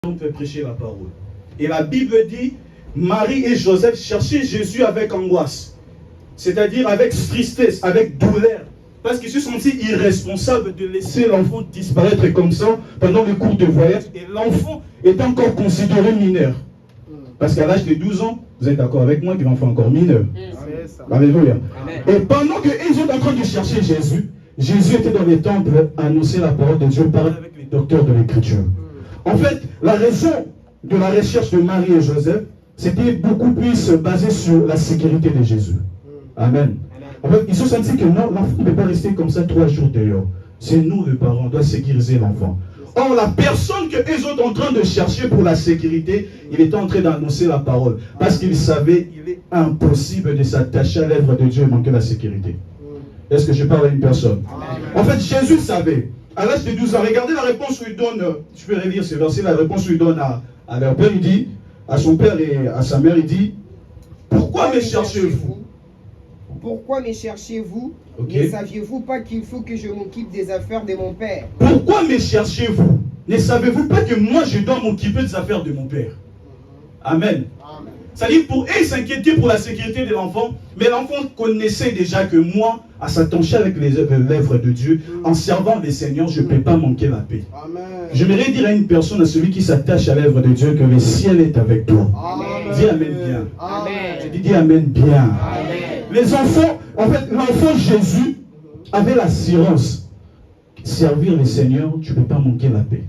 on peut prêcher la parole. Et la Bible dit, Marie et Joseph cherchaient Jésus avec angoisse. C'est-à-dire avec tristesse, avec douleur. Parce qu'ils se sont sentis irresponsables de laisser l'enfant disparaître comme ça pendant le cours de voyage. Et l'enfant est encore considéré mineur. Parce qu'à l'âge de 12 ans, vous êtes d'accord avec moi que l'enfant est encore mineur. Alléluia. Et pendant qu'ils sont en train de chercher Jésus, Jésus était dans les temples à annoncer la parole de Dieu, parler avec les docteurs de l'écriture. En fait, la raison de la recherche de Marie et Joseph, c'était beaucoup plus basé sur la sécurité de Jésus. Amen. En fait, ils se sont sentis que non, l'enfant ne peut pas rester comme ça 3 jours dehors. C'est nous, les parents, on doit sécuriser l'enfant. Or, la personne qu'ils sont en train de chercher pour la sécurité, il était en train d'annoncer la parole. Parce qu'il savait qu'il est impossible de s'attacher à l'œuvre de Dieu et manquer la sécurité. Est-ce que je parle à une personne? En fait, Jésus savait. À l'âge de 12 ans, regardez la réponse où il donne, je peux relire ce verset, la réponse où il donne à leur père, il dit, à son père et à sa mère, il dit, pourquoi me cherchez-vous? Pourquoi me cherchez-vous? Okay. Ne saviez-vous pas qu'il faut que je m'occupe des affaires de mon père? Pourquoi me cherchez-vous? Ne savez-vous pas que moi je dois m'occuper des affaires de mon père? Amen. C'est-à-dire pour eux, ils s'inquiétaient pour la sécurité de l'enfant, mais l'enfant connaissait déjà que moi, à s'attacher avec les œuvres de Dieu, en servant le Seigneur, je ne peux pas manquer la paix. J'aimerais dire à une personne, à celui qui s'attache à l'œuvre de Dieu, que le ciel est avec toi. Amen. Dis Amen bien. Amen. Je dis Amen bien. Amen. Les enfants, en fait, l'enfant Jésus avait l'assurance. Servir le Seigneur, tu ne peux pas manquer la paix.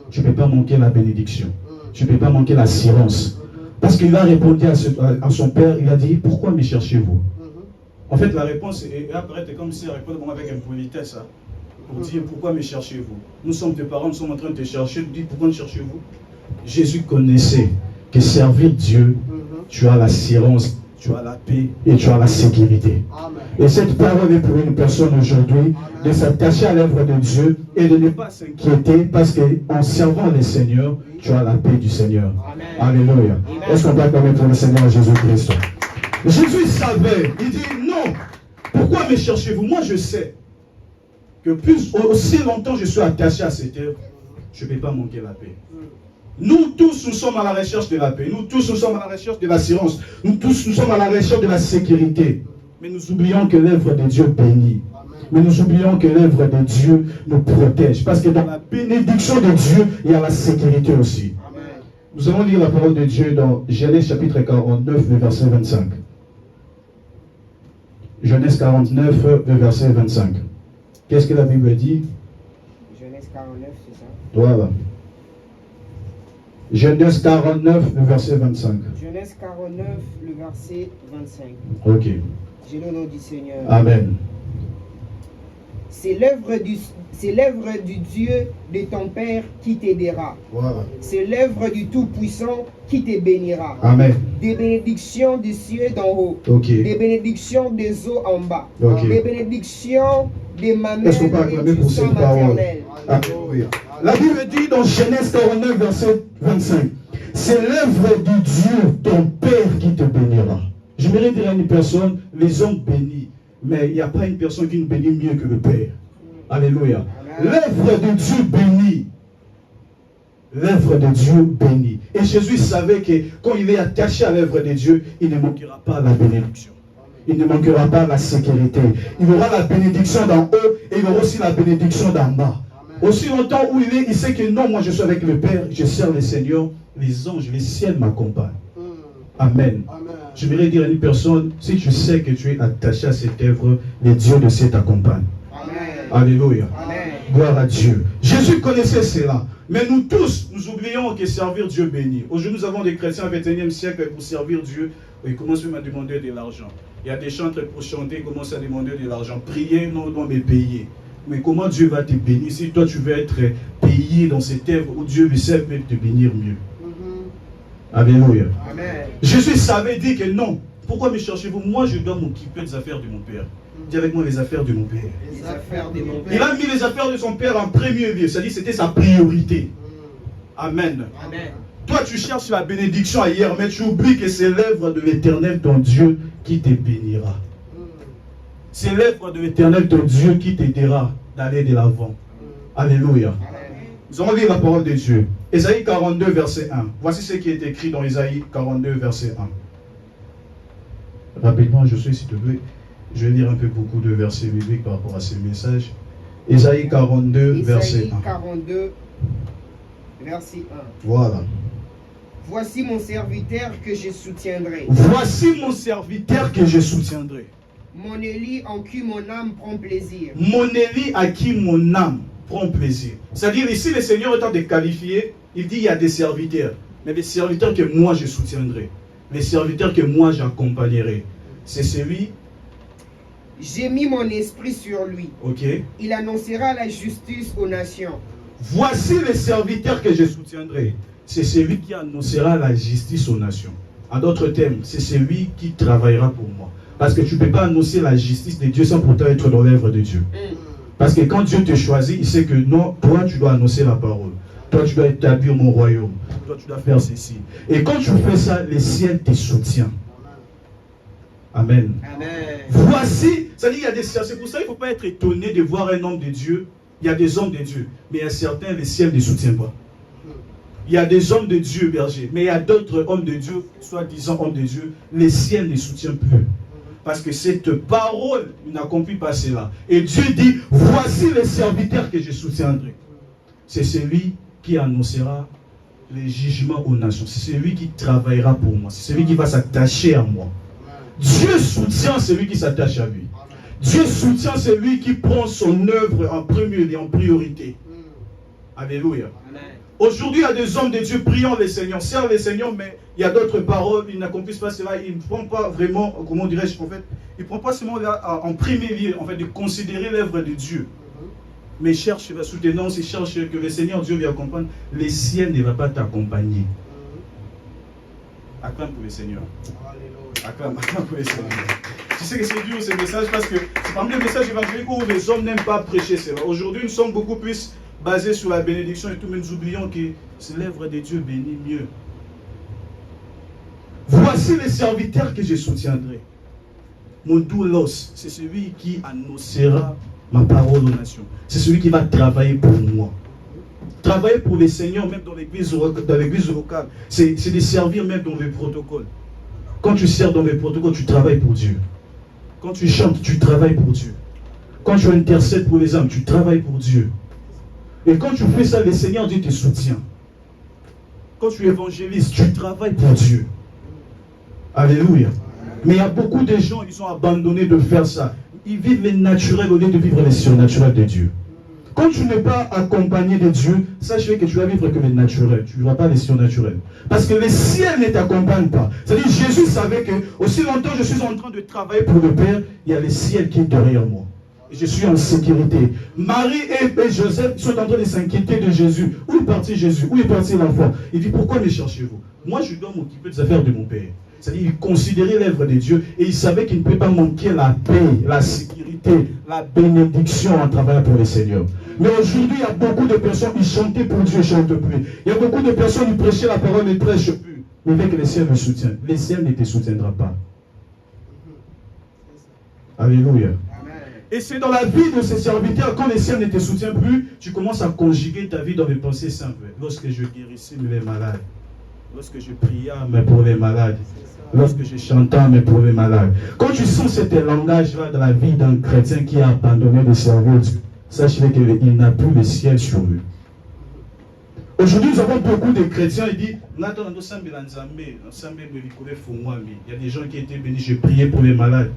Tu ne peux pas manquer la bénédiction. Tu ne peux pas manquer l'assurance. Parce qu'il a répondu à son père, il a dit, pourquoi me cherchez-vous? En fait, la réponse est apparaître comme si elle répond avec impolitesse. Pour dire, pourquoi me cherchez-vous? Nous sommes tes parents, nous sommes en train de te chercher. Tu dis, pourquoi me cherchez-vous? Jésus connaissait que servir Dieu, tu as l'assurance, tu as la paix et tu as la sécurité. Amen. Et cette parole est pour une personne aujourd'hui de s'attacher à l'œuvre de Dieu et de ne pas s'inquiéter parce qu'en servant le Seigneur, tu as la paix du Seigneur. Amen. Alléluia. Est-ce qu'on peut acclamer pour le Seigneur Jésus-Christ? Jésus savait, il dit non, pourquoi me cherchez-vous? Moi je sais que plus aussi longtemps je suis attaché à cette œuvre, je ne vais pas manquer la paix. Nous tous, nous sommes à la recherche de la paix. Nous tous, nous sommes à la recherche de l'assurance. Nous tous, nous sommes à la recherche de la sécurité. Mais nous oublions que l'œuvre de Dieu bénit. Mais nous oublions que l'œuvre de Dieu nous protège. Parce que dans la bénédiction de Dieu, il y a la sécurité aussi. Amen. Nous allons lire la parole de Dieu dans Genèse chapitre 49, le verset 25. Genèse 49, le verset 25. Qu'est-ce que la Bible dit? Genèse 49, c'est ça? Voilà. Genèse 49, le verset 25. Genèse 49, le verset 25. Ok. J'ai le nom du Seigneur. Amen. C'est l'œuvre du Dieu de ton Père qui t'aidera. Voilà. C'est l'œuvre du Tout-Puissant qui te bénira. Amen. Des bénédictions des cieux d'en haut. Okay. Des bénédictions des eaux en bas. Okay. Des bénédictions des mamelles et du sang maternel. La Bible dit dans Genèse 49, verset 25, c'est l'œuvre du Dieu, ton Père, qui te bénira. Je voudrais dire à une personne, les hommes bénissent, mais il n'y a pas une personne qui nous bénit mieux que le Père. Alléluia. L'œuvre de Dieu bénit. L'œuvre de Dieu bénit. Et Jésus savait que quand il est attaché à l'œuvre de Dieu, il ne manquera pas la bénédiction. Il ne manquera pas la sécurité. Il aura la bénédiction d'en haut et il aura aussi la bénédiction d'en bas. Aussi longtemps où il est, il sait que non, moi je suis avec le Père, je sers le Seigneur, les anges, les ciels m'accompagnent. Amen. Je voudrais dire à une personne, si tu sais que tu es attaché à cette œuvre, les dieux de ciel t'accompagnent. Alléluia. Amen. Gloire à Dieu. Jésus connaissait cela. Mais nous tous, nous oublions que servir Dieu bénit. Aujourd'hui, nous avons des chrétiens au XXIe siècle pour servir Dieu. Ils commencent même à demander de l'argent. Il y a des chantres pour chanter, ils commencent à demander de l'argent. Prier, non, non, mais payer. Mais comment Dieu va te bénir si toi tu veux être payé dans cette œuvre où Dieu le sait peut te bénir mieux? Alléluia. Amen. Jésus savait dire que non. Pourquoi me cherchez-vous? Moi je dois m'occuper des affaires de mon Père. Dis avec moi les affaires de mon Père. Les affaires de mon Père. Il a mis les affaires de son Père en premier lieu. C'est-à-dire c'était sa priorité. Amen. Amen. Toi tu cherches la bénédiction ailleurs, mais tu oublies que c'est l'œuvre de l'Éternel ton Dieu qui te bénira. C'est l'œuvre de l'Éternel ton Dieu qui t'aidera d'aller de l'avant. Alléluia. Nous allons lire la parole de Dieu. Ésaïe 42, verset 1. Voici ce qui est écrit dans Ésaïe 42, verset 1. Rapidement, je suis, s'il te plaît. Je vais lire un peu beaucoup de versets bibliques par rapport à ces messages. Ésaïe 42, verset 1. 42, verset 1. Voilà. Voici mon serviteur que je soutiendrai. Voici mon serviteur que je soutiendrai. Mon Élie en qui mon âme prend plaisir. Mon Élie à qui mon âme prend plaisir. C'est-à-dire ici le Seigneur est en train de qualifier, il dit il y a des serviteurs. Mais les serviteurs que moi je soutiendrai. Les serviteurs que moi j'accompagnerai. C'est celui. J'ai mis mon esprit sur lui. Ok. Il annoncera la justice aux nations. Voici le serviteur que je soutiendrai. C'est celui qui annoncera la justice aux nations. En d'autres termes, c'est celui qui travaillera pour moi. Parce que tu ne peux pas annoncer la justice de Dieu sans pourtant être dans l'œuvre de Dieu. Parce que quand Dieu te choisit, il sait que non, toi tu dois annoncer la parole. Toi tu dois établir mon royaume. Toi tu dois faire ceci. Et quand tu fais ça, le ciel te soutient. Amen. Amen. Voici, c'est-à-dire il y a des, c'est pour ça qu'il ne faut pas être étonné de voir un homme de Dieu. Il y a des hommes de Dieu, mais il y a certains, le ciel ne soutient pas. Il y a des hommes de Dieu, berger, mais il y a d'autres hommes de Dieu, soi-disant hommes de Dieu, le ciel ne soutient plus. Parce que cette parole n'accomplit pas cela. Et Dieu dit, voici le serviteur que je soutiendrai. C'est celui qui annoncera les jugements aux nations. C'est celui qui travaillera pour moi. C'est celui qui va s'attacher à moi. Dieu soutient celui qui s'attache à lui. Dieu soutient celui qui prend son œuvre en premier lieu, en priorité. Alléluia. Aujourd'hui, il y a des hommes de Dieu priant les Seigneurs, servent les Seigneurs, mais il y a d'autres paroles, ils n'accomplissent pas cela, ils ne font pas vraiment, comment dirais-je, en fait, ils ne prennent pas seulement là, en premier lieu, en fait, de considérer l'œuvre de Dieu. Mais ils cherchent la soutenance, ils cherchent que le Seigneur Dieu lui accompagne. Le ciel ne va pas t'accompagner. Acclame pour le Seigneur. Acclame pour le Seigneur. Tu sais que c'est dur ce message parce que c'est parmi les messages évangéliques où les hommes n'aiment pas prêcher cela. Aujourd'hui, nous sommes beaucoup plus basés sur la bénédiction et tout, mais nous oublions que c'est l'œuvre de Dieu bénit mieux. Voici les serviteurs que je soutiendrai. Mon doulos, c'est celui qui annoncera ma parole aux nations. C'est celui qui va travailler pour moi. Travailler pour les seigneurs, même dans l'église locale, c'est de servir même dans les protocoles. Quand tu sers dans les protocoles, tu travailles pour Dieu. Quand tu chantes, tu travailles pour Dieu. Quand tu intercèdes pour les âmes, tu travailles pour Dieu. Et quand tu fais ça, le Seigneur Dieu te soutient. Quand tu évangélises, tu travailles pour Dieu. Alléluia. Mais il y a beaucoup de gens, ils ont abandonné de faire ça. Ils vivent le naturel au lieu de vivre le surnaturel de Dieu. Quand tu n'es pas accompagné de Dieu, sache que tu vas vivre que le naturel. Tu ne vivras pas le surnaturel. Parce que le ciel ne t'accompagne pas. C'est-à-dire Jésus savait que aussi longtemps je suis en train de travailler pour le Père, il y a le ciel qui est derrière moi. Et je suis en sécurité. Marie et Joseph sont en train de s'inquiéter de Jésus. Où est parti Jésus? Où est parti l'enfant? Il dit, pourquoi me cherchez-vous? Moi, je dois m'occuper des affaires de mon Père. C'est-à-dire, il considérait l'œuvre de Dieu et il savait qu'il ne peut pas manquer la paix, la sécurité, la bénédiction en travaillant pour le Seigneur. Mais aujourd'hui, il y a beaucoup de personnes qui chantaient pour Dieu et ne chantent plus. Il y a beaucoup de personnes qui prêchaient la parole et ne prêchent plus. Mais avec le ciel me soutient. Le ciel ne te soutiendra pas. Alléluia. Et c'est dans la vie de ces serviteurs, quand le ciel ne te soutient plus, tu commences à conjuguer ta vie dans les pensées simples. Lorsque je guérissais les malades, lorsque je priais mais pour les malades, lorsque je chantais mais pour les malades. Quand tu sens ce langage-là dans la vie d'un chrétien qui a abandonné de servir Dieu, sache qu'il n'a plus le ciel sur lui. Aujourd'hui, nous avons beaucoup de chrétiens qui disent, il y a des gens qui étaient bénis, je priais pour les malades.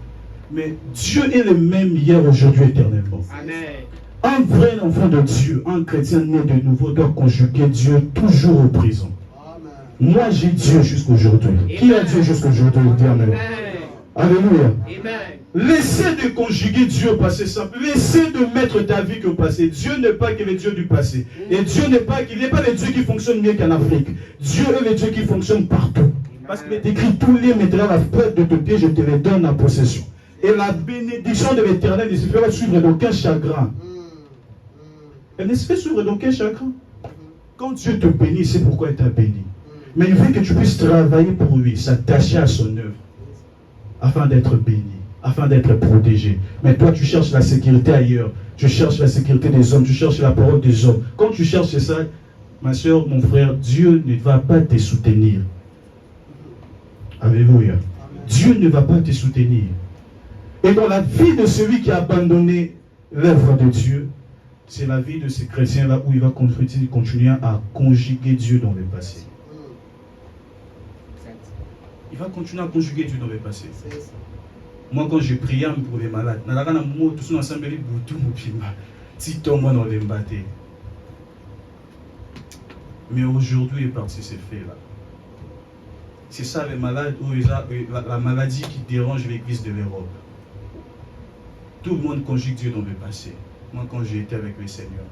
Mais Dieu est le même hier, aujourd'hui, éternellement. Amen. Un vrai enfant de Dieu, un chrétien né de nouveau, doit conjuguer Dieu toujours au présent. Amen. Moi, j'ai Dieu jusqu'aujourd'hui. Qui a Dieu jusqu'aujourd'hui? Amen. Alléluia. Amen. Laissez de conjuguer Dieu au passé simple. Laissez de mettre ta vie au passé. Dieu n'est pas que le Dieu du passé. Et Dieu n'est pas qu'il n'est pas le Dieu qui fonctionne mieux qu'en Afrique. Dieu est le Dieu qui fonctionne partout. Parce qu'il est écrit, tous les mettront à la porte de tes pieds, je te les donne en possession. Et la bénédiction de l'Éternel ne se fera suivre d'aucun chagrin. Elle ne se fait suivre d'aucun chagrin. Quand Dieu te bénit, c'est pourquoi il t'a béni. Mais il veut que tu puisses travailler pour lui, s'attacher à son œuvre, afin d'être béni, afin d'être protégé. Mais toi, tu cherches la sécurité ailleurs. Tu cherches la sécurité des hommes, tu cherches la parole des hommes. Quand tu cherches ça, ma soeur, mon frère, Dieu ne va pas te soutenir. Alléluia. Dieu ne va pas te soutenir. Et dans la vie de celui qui a abandonné l'œuvre de Dieu, c'est la vie de ces chrétiens-là où il va continuer à conjuguer Dieu dans le passé. Il va continuer à conjuguer Dieu dans le passé. Moi, quand je priais pour les malades, mais aujourd'hui est parti ces faits-là. C'est ça les malades, la maladie qui dérange l'église de l'Europe. Tout le monde conjugue Dieu dans le passé. Moi, quand j'ai été avec le Seigneur,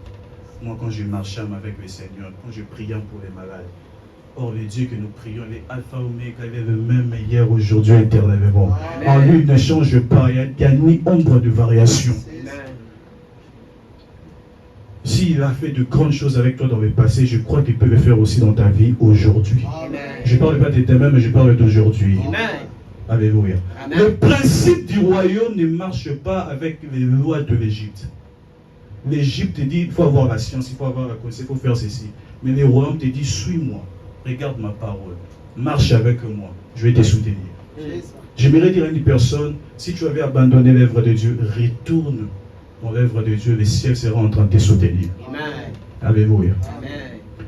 moi, quand je marchais avec le Seigneur, quand je priais pour les malades, or, le Dieu que nous prions, les Alpha Oméga, il est le même hier, aujourd'hui, éternellement. En lui, il ne change pas, il n'y a ni ombre de variation. S'il a fait de grandes choses avec toi dans le passé, je crois qu'il peut le faire aussi dans ta vie aujourd'hui. Je ne parle pas de demain, mais je parle d'aujourd'hui. Alléluia. Le principe du royaume ne marche pas avec les lois de l'Égypte. L'Égypte te dit, il faut avoir la science, il faut avoir la connaissance, il faut faire ceci. Mais le royaume te dit, suis-moi, regarde ma parole, marche avec moi, je vais te soutenir. J'aimerais dire à une personne, si tu avais abandonné l'œuvre de Dieu, retourne dans l'œuvre de Dieu, le ciel sera en train de te soutenir. Alléluia.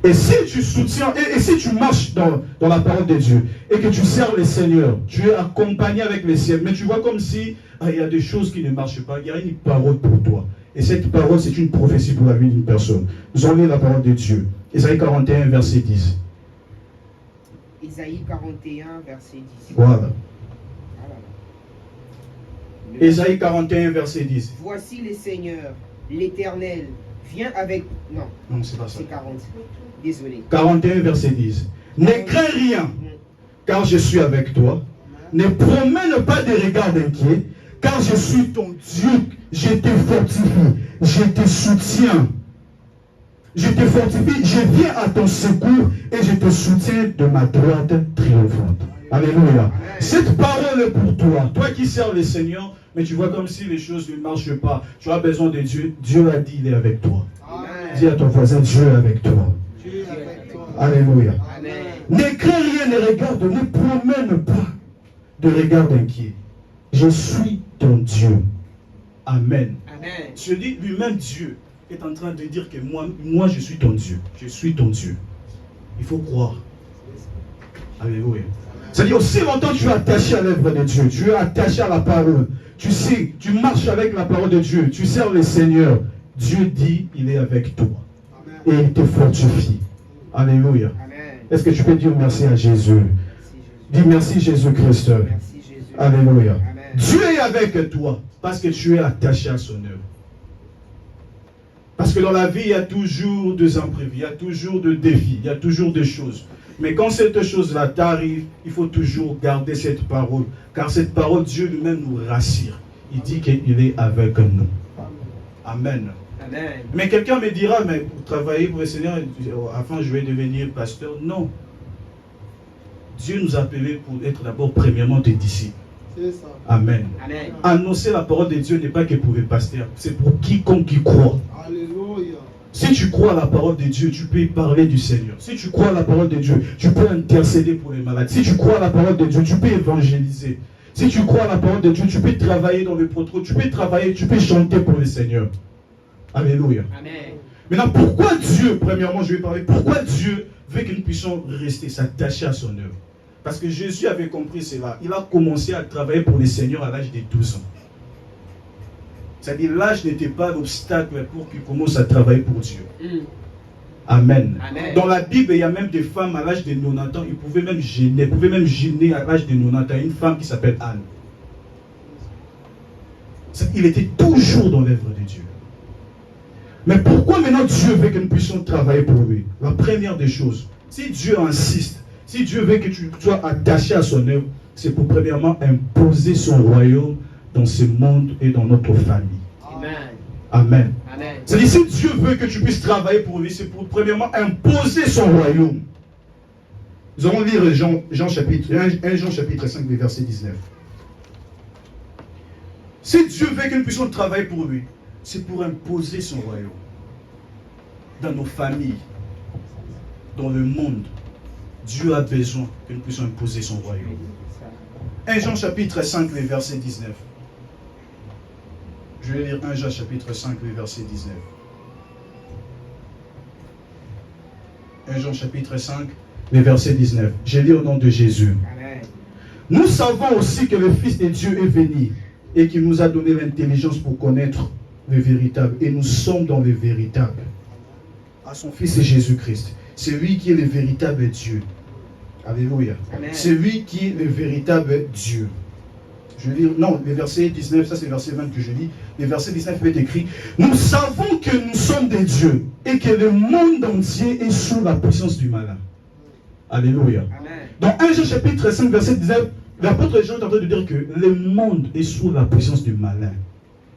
Et si tu soutiens, et si tu marches dans la parole de Dieu, et que tu sers le Seigneur, tu es accompagné avec le ciel, mais tu vois comme si il y a des choses qui ne marchent pas, il y a une parole pour toi. Et cette parole, c'est une prophétie pour la vie d'une personne. Nous allons lire la parole de Dieu. Isaïe 41, verset 10. Isaïe 41, verset 10. Voilà. Isaïe 41, verset 10. Voici le Seigneur, l'Éternel, vient avec... Non, c'est pas ça. C'est 40. Désolé. 41, verset 10. Ne crains rien, car je suis avec toi. Ne promène pas de regard inquiet, car je suis ton Dieu. Je te fortifie, je te soutiens. Je te fortifie, je viens à ton secours et je te soutiens de ma droite triomphante. Alléluia. Cette parole est pour toi. Toi qui sers le Seigneur, mais tu vois comme si les choses ne marchent pas. Tu as besoin de Dieu. Dieu a dit, il est avec toi. Amen. Dis à ton voisin, Dieu est avec toi. Dieu est avec toi. Alléluia. Amen. Ne crains rien, ne regarde, ne promène pas de regard inquiet. Je suis ton Dieu. Amen. Amen. Je dis, lui-même Dieu est en train de dire que moi je suis ton Dieu. Je suis ton Dieu. Il faut croire. Alléluia. C'est-à-dire, aussi longtemps que tu es attaché à l'œuvre de Dieu, tu es attaché à la parole, tu sais, tu marches avec la parole de Dieu, tu sers le Seigneur, Dieu dit, il est avec toi. Amen. Et il te fortifie. Alléluia. Est-ce que tu peux dire merci à Jésus? Dis merci Jésus-Christ. Alléluia. Amen. Dieu est avec toi parce que tu es attaché à son œuvre. Parce que dans la vie, il y a toujours des imprévus, il y a toujours des défis, il y a toujours des choses. Mais quand cette chose-là t'arrive, il faut toujours garder cette parole. Car cette parole, Dieu lui-même nous rassure. Il dit qu'il est avec nous. Amen. Amen. Mais quelqu'un me dira, mais pour travailler pour le Seigneur, enfin je vais devenir pasteur. Non. Dieu nous a appelés pour être d'abord premièrement des disciples. C'est ça. Amen. Amen. Annoncer la parole de Dieu n'est pas que pour les pasteurs, c'est pour quiconque qui croit. Alléluia. Si tu crois à la parole de Dieu, tu peux parler du Seigneur. Si tu crois à la parole de Dieu, tu peux intercéder pour les malades. Si tu crois à la parole de Dieu, tu peux évangéliser. Si tu crois à la parole de Dieu, tu peux travailler dans le protocole, tu peux travailler, tu peux chanter pour le Seigneur. Alléluia. Amen. Maintenant, pourquoi Dieu, premièrement, je vais parler, pourquoi Dieu veut que nous puissions rester, s'attacher à son œuvre? Parce que Jésus avait compris cela. Il a commencé à travailler pour le Seigneur à l'âge de 12 ans. C'est-à-dire, l'âge n'était pas l'obstacle pour qu'il commence à travailler pour Dieu. Amen. Amen. Dans la Bible, il y a même des femmes à l'âge de 90 ans, ils pouvaient même gêner à l'âge de 90 ans. Une femme qui s'appelle Anne. Il était toujours dans l'œuvre de Dieu. Mais pourquoi maintenant Dieu veut que nous puissions travailler pour lui? La première des choses, si Dieu insiste, si Dieu veut que tu sois attaché à son œuvre, c'est pour premièrement imposer son royaume dans ce monde et dans notre famille. Amen. Amen. Amen. C'est-à-dire, si Dieu veut que tu puisses travailler pour lui, c'est pour premièrement imposer son royaume. Nous allons lire 1 Jean chapitre 5, verset 19. Si Dieu veut que nous puissions travailler pour lui, c'est pour imposer son royaume. Dans nos familles, dans le monde, Dieu a besoin que nous puissions imposer son royaume. 1 Jean chapitre 5, le verset 19. Je vais lire 1 Jean chapitre 5, le verset 19. 1 Jean chapitre 5, le verset 19. Je lis au nom de Jésus. Amen. Nous savons aussi que le Fils de Dieu est venu et qu'il nous a donné l'intelligence pour connaître le véritable. Et nous sommes dans le véritable. À son Fils Jésus-Christ. C'est lui qui est le véritable Dieu. Alléluia. Amen. C'est lui qui est le véritable Dieu. Je lis, non, le verset 19, ça c'est le verset 20 que je lis. Le verset 19 est écrit: nous savons que nous sommes des dieux et que le monde entier est sous la puissance du malin. Alléluia. Amen. Dans 1 Jean chapitre 5, verset 19, l'apôtre Jean est en train de dire que le monde est sous la puissance du malin.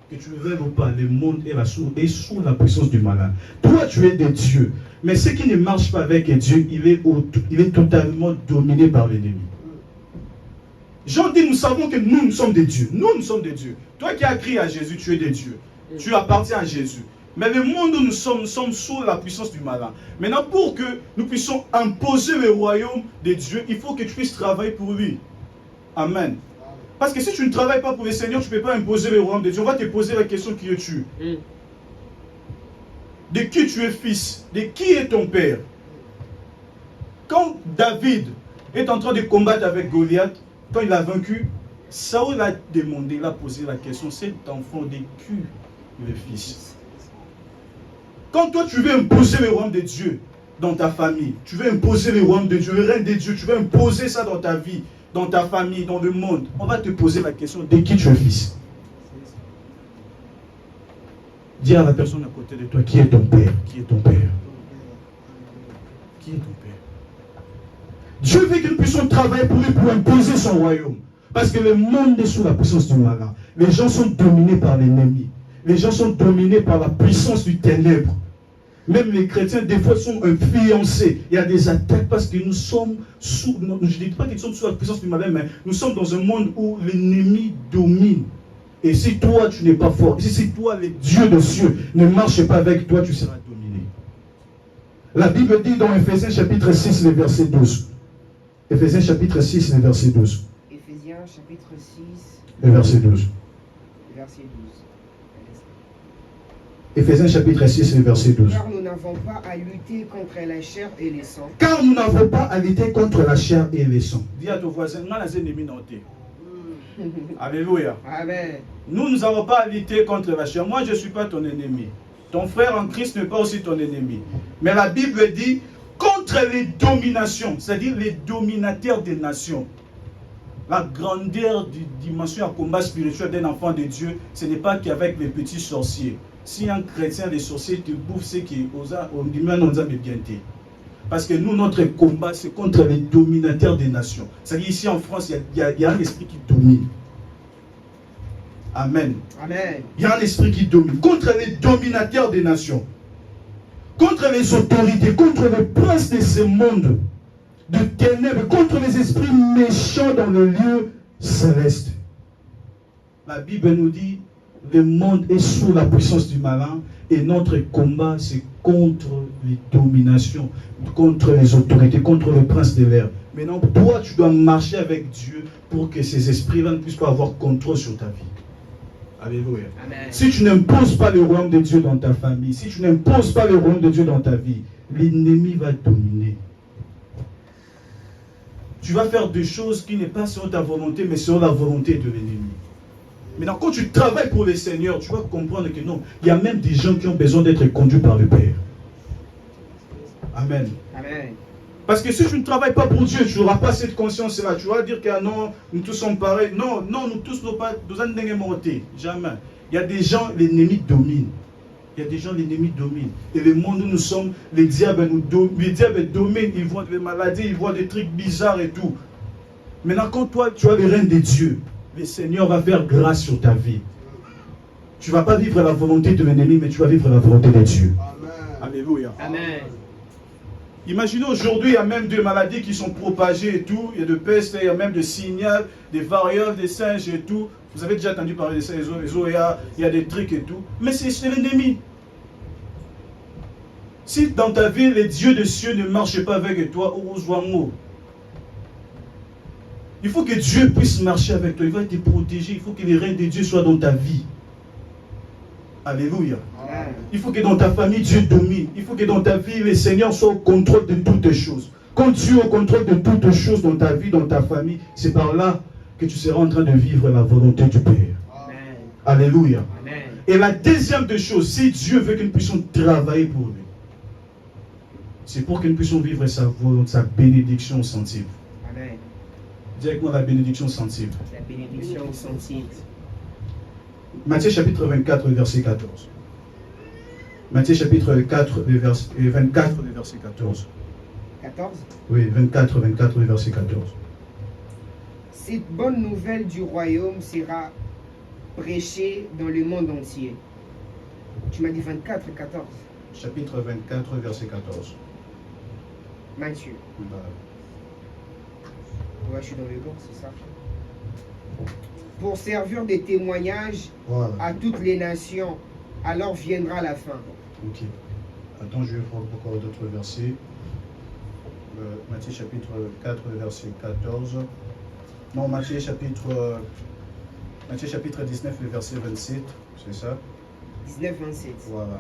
Que tu le veuilles ou pas, le monde est sous la puissance du malin. Toi, tu es des dieux. Mais ce qui ne marche pas avec Dieu, il est totalement dominé par l'ennemi. Jean dit, nous savons que nous sommes des dieux. Nous sommes des dieux. Toi qui as crié à Jésus, tu es des dieux. Tu appartiens à Jésus. Mais le monde où nous sommes sous la puissance du malin. Maintenant, pour que nous puissions imposer le royaume de Dieu, il faut que tu puisses travailler pour lui. Amen. Parce que si tu ne travailles pas pour le Seigneur, tu ne peux pas imposer le royaume de Dieu. On va te poser la question: qui es-tu? De qui tu es fils? De qui est ton père? Quand David est en train de combattre avec Goliath, quand il a vaincu, Saül a demandé, il a posé la question: cet enfant de qui est le fils? Quand toi tu veux imposer le royaume de Dieu dans ta famille, tu veux imposer le royaume de Dieu, le règne de Dieu, tu veux imposer ça dans ta vie, dans ta famille, dans le monde, on va te poser la question: de qui tu es fils? Dis à la personne à côté de toi: qui est ton père? Qui est ton père? Qui est ton père? Dieu veut que nous puissions travailler pour lui, pour imposer son royaume. Parce que le monde est sous la puissance du malin. Les gens sont dominés par l'ennemi. Les gens sont dominés par la puissance du ténèbre. Même les chrétiens, des fois, sont influencés. Il y a des attaques parce que nous sommes sous... Je ne dis pas qu'ils sont sous la puissance du malin, mais nous sommes dans un monde où l'ennemi domine. Et si toi, tu n'es pas fort, si toi, le Dieu des cieux ne marche pas avec toi, tu seras dominé. La Bible dit dans Ephésiens chapitre 6, le verset 12. Ephésiens chapitre 6, le verset 12. Ephésiens chapitre 6, Le verset 12. verset 12. Ephésiens chapitre 6, le verset 12. Car nous n'avons pas à lutter contre la chair et les sangs. Car nous n'avons pas à lutter contre la chair et les sangs. Dis à ton voisin: nous avons ennemis dans tes. Alléluia. Amen. Nous n'avons pas à lutter contre la chair. Moi, je ne suis pas ton ennemi. Ton frère en Christ n'est pas aussi ton ennemi. Mais la Bible dit contre les dominations, c'est-à-dire les dominateurs des nations. La grandeur du dimension à combat spirituel d'un enfant de Dieu, ce n'est pas qu'avec les petits sorciers. Si un chrétien, les sorciers te bouffent, c'est qu'il bien. Parce que nous, notre combat, c'est contre les dominateurs des nations. C'est-à-dire ici en France, il y a un esprit qui domine. Amen. Amen. Il y a un esprit qui domine. Contre les dominateurs des nations. Contre les autorités, contre les princes de ce monde de ténèbres, contre les esprits méchants dans le lieu céleste. La Bible nous dit: le monde est sous la puissance du malin et notre combat, c'est contre les dominations, contre les autorités, contre le prince de l'air. Maintenant, toi, tu dois marcher avec Dieu pour que ces esprits-là ne puissent pas avoir contrôle sur ta vie. Alléluia. Amen. Si tu n'imposes pas le royaume de Dieu dans ta famille, si tu n'imposes pas le royaume de Dieu dans ta vie, l'ennemi va dominer. Tu vas faire des choses qui n'est pas sur ta volonté, mais sur la volonté de l'ennemi. Maintenant, quand tu travailles pour le Seigneur, tu vas comprendre que non, il y a même des gens qui ont besoin d'être conduits par le Père. Amen. Amen. Parce que si tu ne travailles pas pour Dieu, tu n'auras pas cette conscience-là. Tu vas dire que non, nous tous sommes pareils. Non, nous tous n'avons pas besoin de monter. Jamais. Il y a des gens, l'ennemi domine. Il y a des gens, l'ennemi domine. Et le monde où nous sommes, les diables dominent. Ils voient des maladies, ils voient des trucs bizarres et tout. Maintenant, quand toi, tu as le règne de Dieu, le Seigneur va faire grâce sur ta vie. Tu ne vas pas vivre la volonté de l'ennemi, mais tu vas vivre la volonté de Dieu. Amen. Alléluia. Amen. Imaginez aujourd'hui, il y a même des maladies qui sont propagées et tout. Il y a de pestes, il y a même des signaux, des variole, des singes et tout. Vous avez déjà entendu parler de ça, il y a des trucs et tout. Mais c'est l'ennemi. Si dans ta vie, les dieux des cieux ne marchent pas avec toi, il faut que Dieu puisse marcher avec toi. Il va te protéger. Il faut que les règnes de Dieu soient dans ta vie. Alléluia. Il faut que dans ta famille, Dieu domine. Il faut que dans ta vie, le Seigneur soit au contrôle de toutes choses. Quand tu es au contrôle de toutes choses dans ta vie, dans ta famille, c'est par là que tu seras en train de vivre la volonté du Père. Amen. Alléluia. Amen. Et la deuxième des choses, si Dieu veut que nous puissions travailler pour lui, c'est pour que nous puissions vivre sa volonté, sa bénédiction sensible. Amen. Dis avec moi la bénédiction sensible. La bénédiction sensible. Matthieu chapitre 24, verset 14. Matthieu chapitre 24, verset 14. 14? Oui, 24, verset 14. Cette bonne nouvelle du royaume sera prêchée dans le monde entier. Tu m'as dit 24 et 14. Chapitre 24, verset 14. Matthieu. Ouais, je suis dans le bon, c'est ça. Pour servir de témoignage à toutes les nations, alors viendra la fin. Ok. Attends, je vais prendre encore d'autres versets. Matthieu chapitre 4, verset 14. Non, Matthieu chapitre 19, le verset 27. C'est ça? 19, 27. Voilà.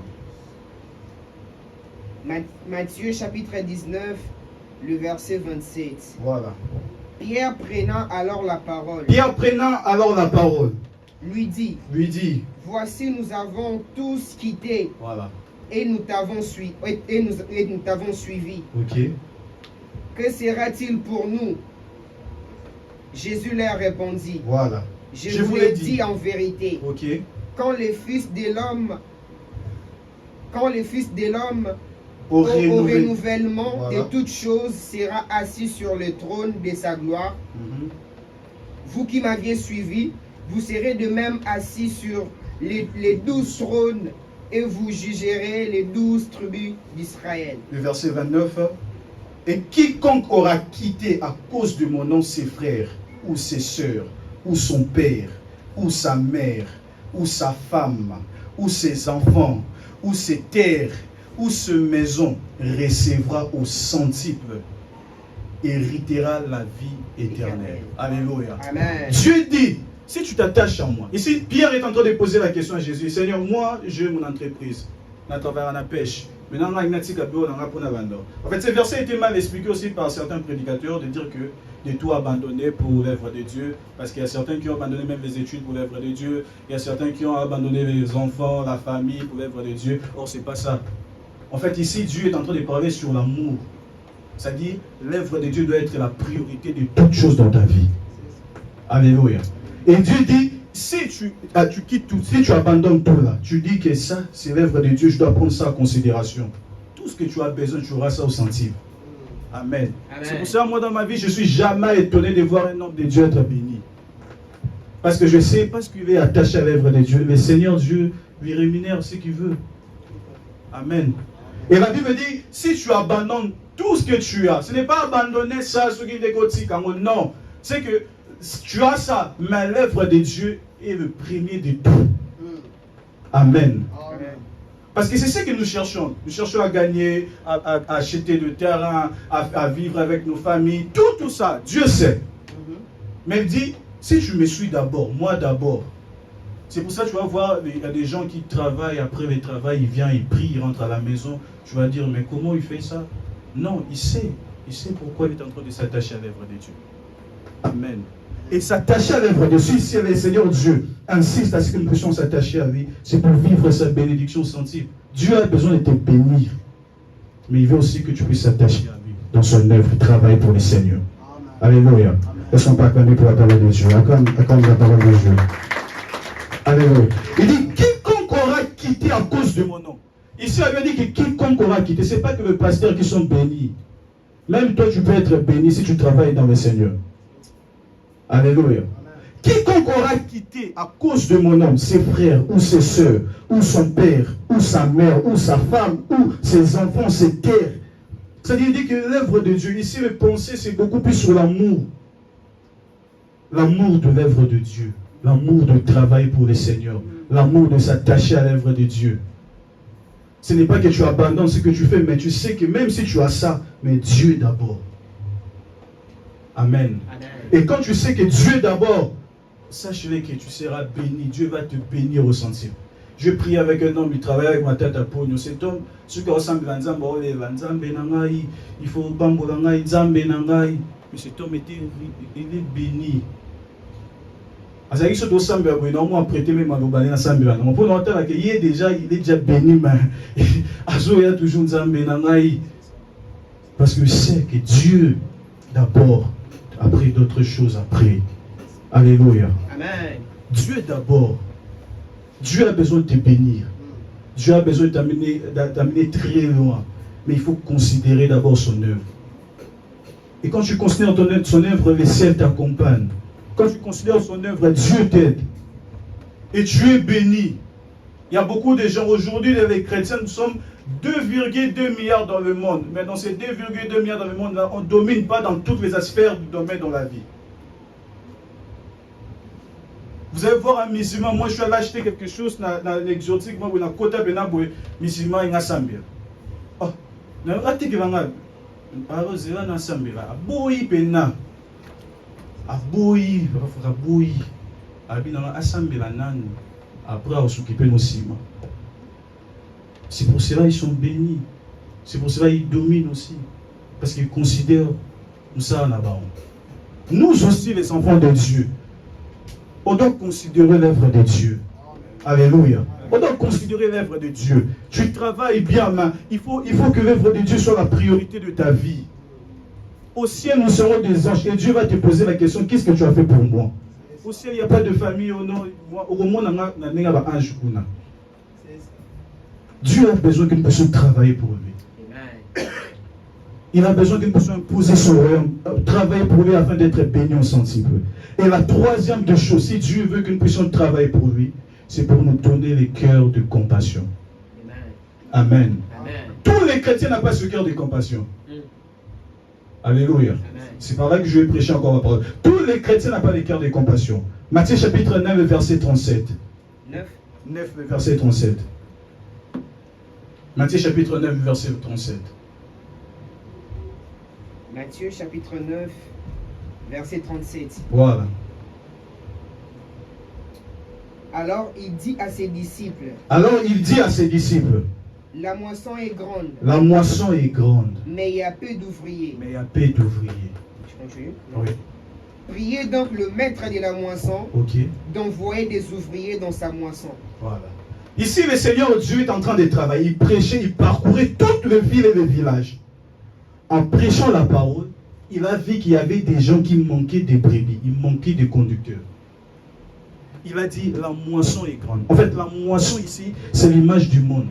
Matthieu chapitre 19, le verset 27. Voilà. Pierre prenant alors la parole. Lui dit. Voici, nous avons tous quitté. Voilà. Et nous t'avons suivi. Ok. Que sera-t-il pour nous? Jésus leur répondit. Voilà. Je vous l'ai dit en vérité. Ok. Quand les fils de l'homme au renouvellement de toutes choses sera assis sur le trône de sa gloire. Vous qui m'aviez suivi, vous serez de même assis sur les 12 trônes et vous jugerez les 12 tribus d'Israël. Le verset 29. Et quiconque aura quitté à cause de mon nom ses frères, ou ses sœurs, ou son père, ou sa mère, ou sa femme, ou ses enfants, ou ses terres, ou sa maison, recevra au centuple, héritera la vie éternelle. Alléluia. Amen. Dieu dit, si tu t'attaches à moi. Ici, Pierre est en train de poser la question à Jésus. Seigneur, moi, j'ai mon entreprise. Je travaille à la pêche. Maintenant, en fait, ce verset était mal expliqué aussi par certains prédicateurs de dire que de tout abandonner pour l'œuvre de Dieu. Parce qu'il y a certains qui ont abandonné même les études pour l'œuvre de Dieu. Il y a certains qui ont abandonné les enfants, la famille pour l'œuvre de Dieu. Or, c'est pas ça. En fait, ici, Dieu est en train de parler sur l'amour. C'est-à-dire, l'œuvre de Dieu doit être la priorité de toutes choses dans ta vie. Alléluia. Et Dieu dit, si tu quittes tout, si tu abandonnes tout là, tu dis que ça, c'est l'œuvre de Dieu, je dois prendre ça en considération. Tout ce que tu as besoin, tu auras ça au centime. Amen. Amen. C'est pour ça, moi, dans ma vie, je ne suis jamais étonné de voir un homme de Dieu être béni. Parce que je sais, parce qu'il est attaché à l'œuvre de Dieu, le Seigneur Dieu lui rémunère ce qu'il veut. Amen. Et la Bible dit, si tu abandonnes tout ce que tu as, ce n'est pas abandonner ça, ce qui est côté, non. C'est que tu as ça, mais l'œuvre de Dieu est le premier de tout. Amen. Amen. Parce que c'est ce que nous cherchons. Nous cherchons à gagner, à acheter du terrain, à vivre avec nos familles, tout ça. Dieu sait. Mais il dit, si tu me suis d'abord, moi d'abord. C'est pour ça que tu vas voir, il y a des gens qui travaillent, après le travail, il vient, il prie, il rentre à la maison. Tu vas dire, mais comment il fait ça? Non, il sait pourquoi il est en train de s'attacher à l'œuvre de Dieu. Amen. Et s'attacher à l'œuvre de Dieu, si le Seigneur Dieu insiste à ce que nous puissions s'attacher à lui, c'est pour vivre sa bénédiction sensible. Dieu a besoin de te bénir, mais il veut aussi que tu puisses s'attacher à lui dans son œuvre, travailler pour le Seigneur. Amen. Alléluia. Est-ce qu'on peut acclamer pour la parole de Dieu? Acclame la parole de Dieu. Alléluia. Il dit, quiconque aura quitté à cause de mon nom. Ici, on lui dit que quiconque aura quitté, ce n'est pas que les pasteurs qui sont bénis. Même toi, tu peux être béni si tu travailles dans le Seigneur. Alléluia. Quiconque aura quitté à cause de mon nom ses frères ou ses sœurs, ou son père, ou sa mère, ou sa femme, ou ses enfants, ses terres, C'est-à-dire que l'œuvre de Dieu, ici le pensée, c'est beaucoup plus sur l'amour. L'amour de l'œuvre de Dieu. L'amour de travailler pour le Seigneur. L'amour de s'attacher à l'œuvre de Dieu. Ce n'est pas que tu abandonnes ce que tu fais, mais tu sais que même si tu as ça, mais Dieu d'abord. Amen. Amen. Et quand tu sais que Dieu d'abord, sache-le que tu seras béni. Dieu va te bénir au centime. Je prie avec un homme, il travaille avec ma tête à Pogno. Cet homme, ce qui ressemble à Nzamba, il faut bambolangai, Nzambe nangai. Mais cet homme il est béni. Il est déjà béni, mais il est toujours Nzambe nangai. Parce que je sais que Dieu d'abord, après d'autres choses après. Alléluia. Amen. Dieu d'abord. Dieu a besoin de te bénir. Dieu a besoin de t'amener très loin. Mais il faut considérer d'abord son œuvre. Et quand tu considères son œuvre, les ciels t'accompagnent. Quand tu considères son œuvre, Dieu t'aide. Et tu es béni. Il y a beaucoup de gens aujourd'hui, les chrétiens, nous sommes 2,2 milliards dans le monde. Mais dans ces 2,2 milliards dans le monde, on ne domine pas dans toutes les sphères du domaine dans la vie. Vous allez voir un musulman, moi je suis allé acheter quelque chose dans l'exotique, moi je suis côté musulman et Sambia. Oh, je suis allé acheter Sambia. Aboui pena. Aboui, aboui. Abina Sambia nan. Après on s'occupe de ciment. C'est pour cela qu'ils sont bénis. C'est pour cela qu'ils dominent aussi. Parce qu'ils considèrent nous ça en avant. Nous aussi les enfants de Dieu. On doit considérer l'œuvre de Dieu. Alléluia. On doit considérer l'œuvre de Dieu. Tu travailles bien, mais il faut que l'œuvre de Dieu soit la priorité de ta vie. Au ciel, nous serons des anges. Et Dieu va te poser la question, qu'est-ce que tu as fait pour moi? Au ciel, il n'y a pas de famille. Au monde, il n'y a pas d'ange. Dieu a besoin qu'une personne travaille pour lui. Il a besoin qu'une personne pose son royaume, travaille pour lui afin d'être béni en centime. Et la troisième des choses, si Dieu veut qu'une personne travaille pour lui, c'est pour nous donner les cœurs de compassion. Amen. Amen. Tous les chrétiens n'ont pas ce cœur de compassion. Alléluia. C'est par là que je vais prêcher encore ma parole. Tous les chrétiens n'ont pas le cœur de compassion. Matthieu chapitre 9, verset 37. 9, verset 37. Matthieu chapitre 9, verset 37. Matthieu chapitre 9, verset 37. Voilà. Alors il dit à ses disciples. La moisson est grande. La moisson est grande. Mais il y a peu d'ouvriers. Je continue. Oui. Priez donc le maître de la moisson d'envoyer des ouvriers dans sa moisson. Voilà. Ici, le Seigneur Dieu est en train de travailler. Il prêchait, il parcourait toutes les villes et les villages. En prêchant la parole, il a vu qu'il y avait des gens qui manquaient de brebis, il manquait de conducteurs. Il a dit, la moisson est grande. En fait, la moisson ici, c'est l'image du monde.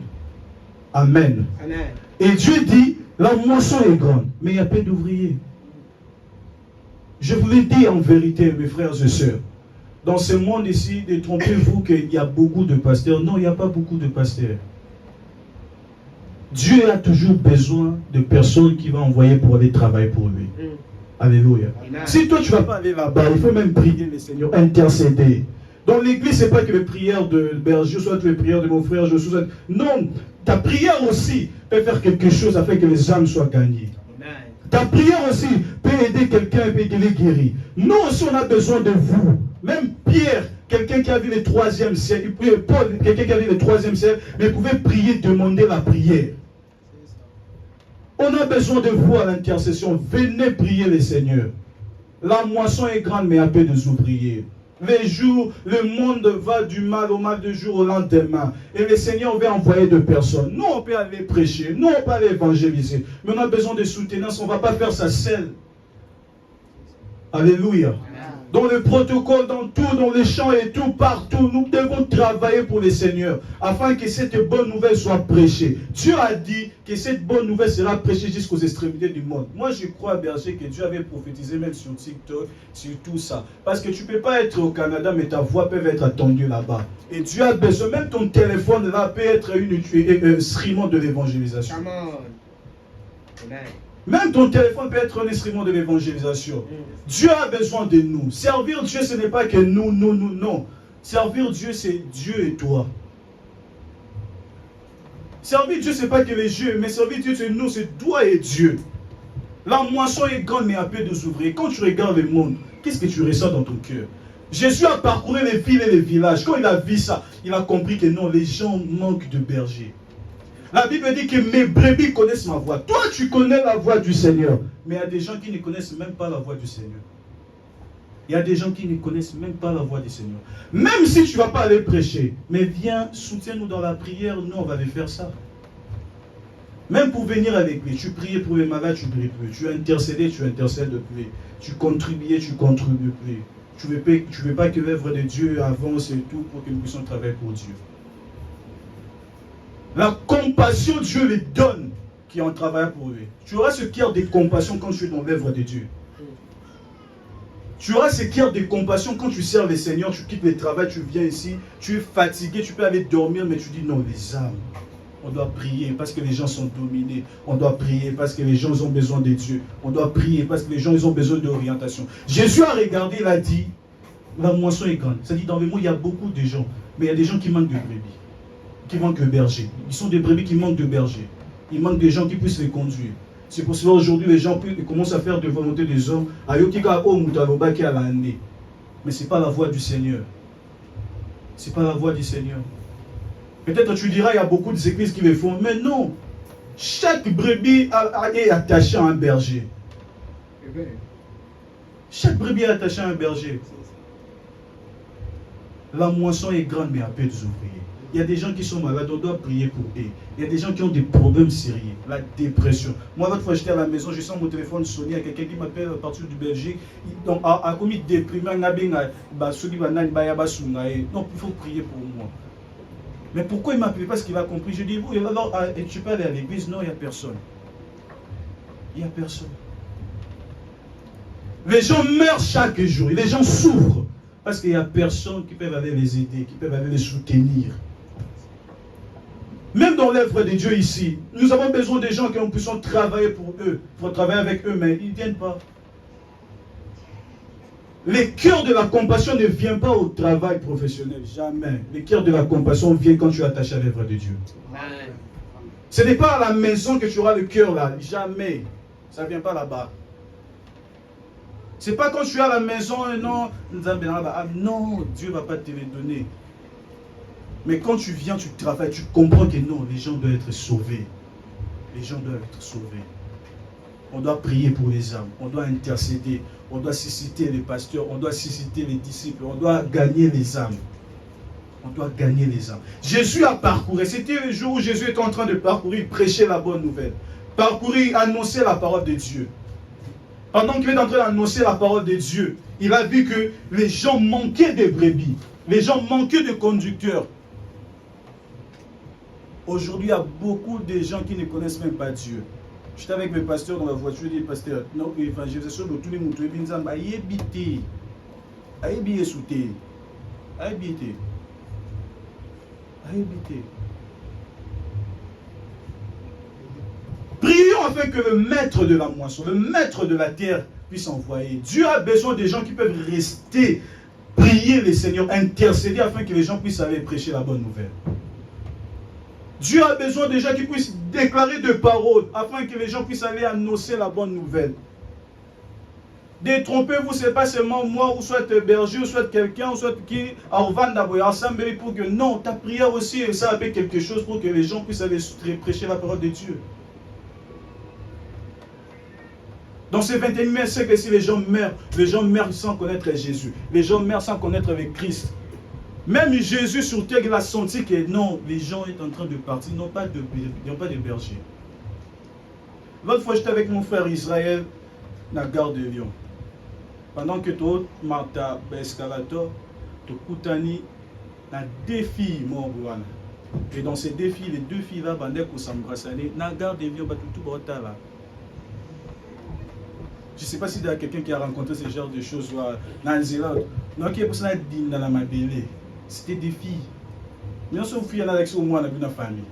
Amen. Amen. Et Dieu dit, la moisson est grande, mais il y a peu d'ouvriers. Je vous le dis en vérité, mes frères et sœurs, dans ce monde ici, détrompez-vous qu'il y a beaucoup de pasteurs. Non, il n'y a pas beaucoup de pasteurs. Dieu a toujours besoin de personnes qui vont envoyer pour aller travailler pour lui. Alléluia. Amen. Si toi tu ne vas pas aller là-bas, il faut même prier le Seigneur, intercéder. Dans l'église, ce n'est pas que les prières de berger, soit les prières de mon frère Josué. Non, ta prière aussi peut faire quelque chose afin que les âmes soient gagnées. Amen. Ta prière aussi peut aider quelqu'un et peut les guérir. Nous aussi, on a besoin de vous. Même Pierre, quelqu'un qui a vu le 3e siècle, Paul, quelqu'un qui a vu le 3e siècle, mais pouvait prier, demander la prière. On a besoin de vous à l'intercession. Venez prier le Seigneur. La moisson est grande, mais il y a peu d'ouvriers. Les jours, le monde va du mal au mal de jour au lendemain. Et le Seigneur veut envoyer de personnes. Nous, on peut aller prêcher. Nous, on peut aller évangéliser. Mais on a besoin de soutenance. On ne va pas faire ça seul. Alléluia. Dans le protocole, dans tout, dans les champs et tout, partout, nous devons travailler pour le Seigneur afin que cette bonne nouvelle soit prêchée. Dieu a dit que cette bonne nouvelle sera prêchée jusqu'aux extrémités du monde. Moi, je crois, berger, que Dieu avait prophétisé même sur TikTok, sur tout ça. Parce que tu ne peux pas être au Canada, mais ta voix peut être attendue là-bas. Et Dieu a besoin, même ton téléphone là peut être un instrument de l'évangélisation. Même ton téléphone peut être un instrument de l'évangélisation. Dieu a besoin de nous. Servir Dieu, ce n'est pas que nous, non. Servir Dieu, c'est Dieu et toi. Servir Dieu, ce n'est pas que les yeux, mais servir Dieu, c'est nous, c'est toi et Dieu. La moisson est grande, mais à peu de ouvriers. Quand tu regardes le monde, qu'est-ce que tu ressens dans ton cœur? Jésus a parcouru les villes et les villages. Quand il a vu ça, il a compris que non, les gens manquent de bergers. La Bible dit que mes brebis connaissent ma voix. Toi, tu connais la voix du Seigneur. Mais il y a des gens qui ne connaissent même pas la voix du Seigneur. Il y a des gens qui ne connaissent même pas la voix du Seigneur. Même si tu ne vas pas aller prêcher, mais viens, soutiens-nous dans la prière, nous on va aller faire ça. Même pour venir avec lui, tu priais pour les malades, tu pries plus. Tu intercédais, tu intercèdes plus. Tu contribuais, tu contribues plus. Tu ne veux pas que l'œuvre de Dieu avance et tout pour que nous puissions travailler pour Dieu. La compassion, Dieu les donne qui en travaillent pour lui. Tu auras ce cœur de compassion quand tu es dans l'œuvre de Dieu. Tu auras ce cœur de compassion quand tu sers le Seigneur, tu quittes le travail, tu viens ici, tu es fatigué, tu peux aller dormir, mais tu dis non, les âmes, on doit prier parce que les gens sont dominés. On doit prier parce que les gens ont besoin de Dieu. On doit prier parce que les gens ont besoin d'orientation. Jésus a regardé, il a dit, la moisson est grande. C'est-à-dire dans le monde, il y a beaucoup de gens, mais il y a des gens qui manquent de brebis, qui manquent de bergers. Ils sont des brebis qui manquent de bergers. Il manque des gens qui puissent les conduire. C'est pour cela aujourd'hui les gens commencent à faire de volonté des hommes. Mais ce n'est pas la voix du Seigneur. Ce n'est pas la voix du Seigneur. Peut-être tu diras, il y a beaucoup d'églises qui le font. Mais non. Chaque brebis est attachée à un berger. Chaque brebis est attachée à un berger. La moisson est grande, mais à peu d'ouvriers. Il y a des gens qui sont malades, on doit prier pour eux. Il y a des gens qui ont des problèmes sérieux, la dépression. Moi, l'autre fois, j'étais à la maison, je sens mon téléphone sonner, il y a quelqu'un qui m'appelle à partir du Belgique. Donc, à commis déprimé, donc il faut prier pour moi. Mais pourquoi il ne m'appelle pas? Parce qu'il a compris. Je dis, vous, alors, tu peux aller à l'église? Non, il n'y a personne. Il n'y a personne. Les gens meurent chaque jour, et les gens souffrent. Parce qu'il n'y a personne qui peut aller les aider, qui peut aller les soutenir. Même dans l'œuvre de Dieu ici, nous avons besoin des gens qui puissent travailler pour eux. Il faut travailler avec eux, mais ils ne viennent pas. Le cœur de la compassion ne vient pas au travail professionnel, jamais. Le cœur de la compassion vient quand tu es attaché à l'œuvre de Dieu. Amen. Ce n'est pas à la maison que tu auras le cœur là, jamais. Ça ne vient pas là-bas. Ce n'est pas quand tu es à la maison, non, non, Dieu ne va pas te les donner. Mais quand tu viens, tu travailles, tu comprends que non, les gens doivent être sauvés. Les gens doivent être sauvés. On doit prier pour les âmes, on doit intercéder, on doit susciter les pasteurs, on doit susciter les disciples, on doit gagner les âmes. On doit gagner les âmes. Jésus a parcouru, c'était le jour où Jésus était en train de parcourir, prêcher la bonne nouvelle. Parcourir, annoncer la parole de Dieu. Pendant qu'il est en train d'annoncer la parole de Dieu, il a vu que les gens manquaient de brebis, les gens manquaient de conducteurs. Aujourd'hui, il y a beaucoup de gens qui ne connaissent même pas Dieu. J'étais avec mes pasteurs dans la voiture, je dis, pasteur, non, l'évangélisation de tous les moutons, ils disent, aïebité, aïebité souté, aïebité, aïebité. Prions afin que le maître de la moisson, le maître de la terre puisse envoyer. Dieu a besoin des gens qui peuvent rester, prier le Seigneur, intercéder afin que les gens puissent aller prêcher la bonne nouvelle. Dieu a besoin des gens qui puissent déclarer des paroles afin que les gens puissent aller annoncer la bonne nouvelle. Détrompez-vous, ce n'est pas seulement moi, ou soit berger, ou soit quelqu'un, ou soit qui ensemble pour que non, ta prière aussi, ça fait quelque chose pour que les gens puissent aller prêcher la parole de Dieu. Dans ce 21e siècle, si les gens meurent sans connaître Jésus. Les gens meurent sans connaître avec Christ. Même Jésus sur terre, il a senti que non, les gens sont en train de partir, ils n'ont pas de berger. L'autre fois, j'étais avec mon frère Israël dans la gare de Lyon. Pendant que toi, Martha, escalator, tu Koutani, il y a 2 filles mortes. Et dans ces 2 filles, les 2 filles là, ils s'embrassent. Dans la gare de Lyon, tout là. Je ne sais pas s'il y a quelqu'un qui a rencontré ce genre de choses dans le Zélande. Non, qui est pour ça dans la Mabélé. C'était des filles. Mais on se fait une élection au moins dans la famille.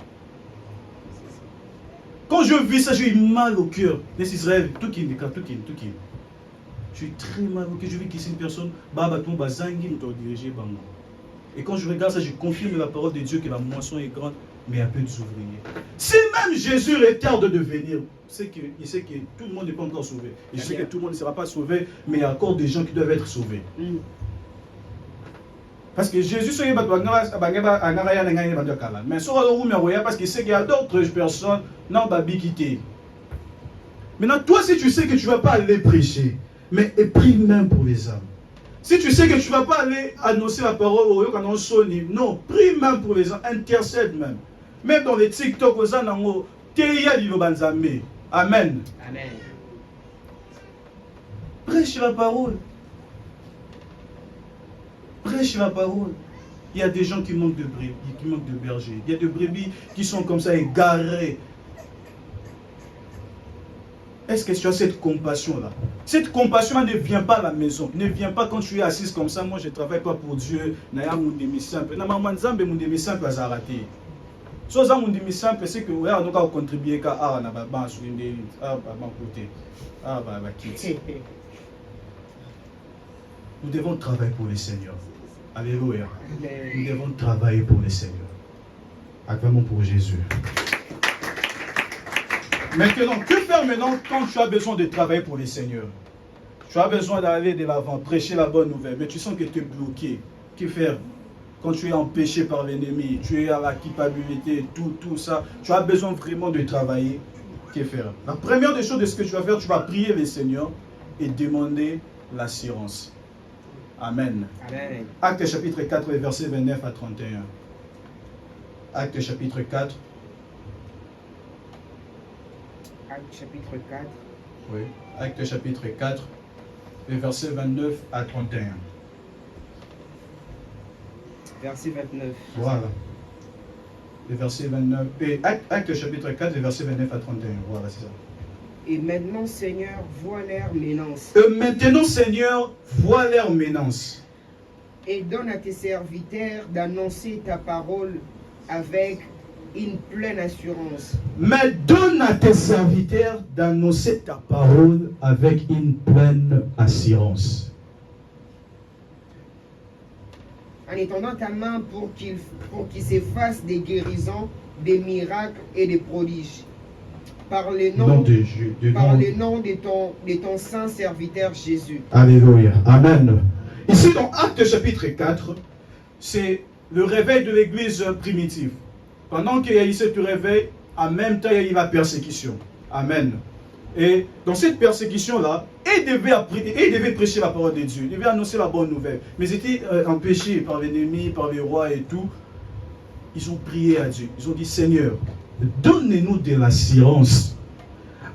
Quand Quand je vis ça, j'ai mal au cœur. Les Israël, tout qui. Je suis très mal au cœur. Je vis qu'ici une personne, et quand je regarde ça, je confirme la parole de Dieu que la moisson est grande, mais il y a peu d'ouvriers. Si même Jésus retarde de venir, il sait que tout le monde n'est pas encore sauvé. Et je sais que tout le monde ne sera pas sauvé, mais il y a encore des gens qui doivent être sauvés. Parce que Jésus mais parce qu'il sait qu'il y a d'autres personnes non quitté. Maintenant, toi, si tu sais que tu ne vas pas aller prêcher, mais prie même pour les âmes. Si tu sais que tu ne vas pas aller annoncer la parole au non, prie même pour les âmes, intercède même. Même dans les TikTok, Amen. Amen. Prêche la parole. Prêche la parole. Il y a des gens qui manquent de brebis, qui manquent de bergers. Il y a des brebis qui sont comme ça égarés. Est-ce que tu as cette compassion-là? Cette compassion ne vient pas à la maison. Ne vient pas quand tu es assise comme ça. Moi, je ne travaille pas pour Dieu. Je suis simple. So za mundimi simple c'est que ouais on a contribué ka ah na ba swinde ah ba côté ah ba kit. Nous devons travailler pour le Seigneur. Alléluia. Nous devons travailler pour le Seigneur. Acclamons pour Jésus. Maintenant, que faire maintenant quand tu as besoin de travailler pour le Seigneur? Tu as besoin d'aller de l'avant, prêcher la bonne nouvelle, mais tu sens que tu es bloqué. Que faire? Quand tu es empêché par l'ennemi, tu es à la culpabilité, tout ça, tu as besoin vraiment de travailler. Que faire? La première des choses de ce que tu vas faire, tu vas prier le Seigneur et demander l'assurance. Amen. Amen. Acte chapitre 4, verset 29 à 31. Acte chapitre 4. Acte chapitre 4. Oui. Acte chapitre 4, verset 29 à 31. Verset 29. Voilà. Le verset 29. Et acte chapitre 4, verset 29 à 31. Voilà, c'est ça. Et maintenant, Seigneur, vois leur menace. Et donne à tes serviteurs d'annoncer ta parole avec une pleine assurance. Mais donne à tes serviteurs d'annoncer ta parole avec une pleine assurance. En étendant ta main pour qu'il s'efface des guérisons, des miracles et des prodiges. Par le nom de ton saint serviteur Jésus. Alléluia. Amen. Ici dans Acte chapitre 4, c'est le réveil de l'église primitive. Pendant qu'il y a eu ce réveil, en même temps, il y a eu la persécution. Amen. Et dans cette persécution-là, ils devaient prêcher la parole de Dieu, ils devaient annoncer la bonne nouvelle. Mais ils étaient empêchés par l'ennemi, par les rois et tout. Ils ont prié à Dieu. Ils ont dit, Seigneur, donne-nous de l'assurance